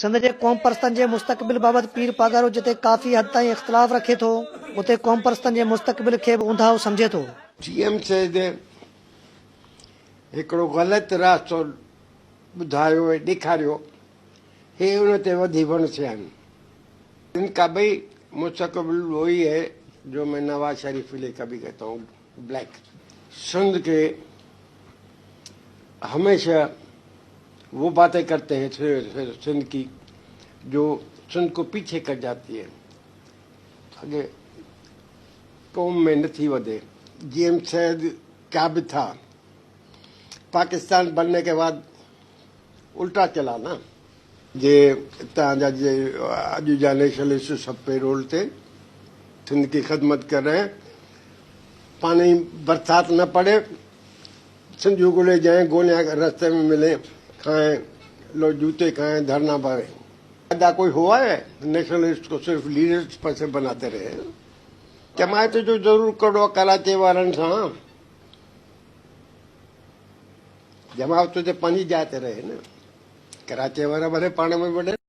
सिंध जे क़ौम परस्तनि जे मुस्तक़बिल बाबति पीर पागारो जिते काफ़ी हद ताईं इख़्तिलाफ़ रखे थो, उते क़ौम परस्तनि जे मुस्तक़बिल खे बि ऊंधाउ सम्झे थो। सीएम साहिब हिकिड़ो ग़लति रास्तो ॿुधायो ऐं ॾेखारियो, हे उन ते वधी वण थिया आहिनि। इनका भाई मुस्तक़बिल वही है जो मैं नवाज शरीफ के लिए कभी कहता हूँ, ब्लैक। सिंध के हमेशा वो बातें करते हैं सिंध की जो सिंध को पीछे कर जाती है, आगे कौम में नथी वधे। जीएम साहिब क्या भी था, पाकिस्तान बनने के बाद उल्टा चला ना। जे तव्हांजा जे अॼु जा नेशनलिस्ट सब पेरोल ते सिंध की खिदमत कर रहे हैं, पानी बरसात न पड़े, सिंधियों को ले जाएं, गोलियां रास्ते में मिले, खाएं, लोग जूते खाएं, धरना भरे। ऐसा कोई हुआ है? नेशनलिस्ट को सिर्फ लीडर्स पर से बनाते रहे। जमायत जो जरूर करो कराचे वारनि सां, जमात तो पंहिंजी जाते रहे न, कराचे वारा भले पाण में वॾे।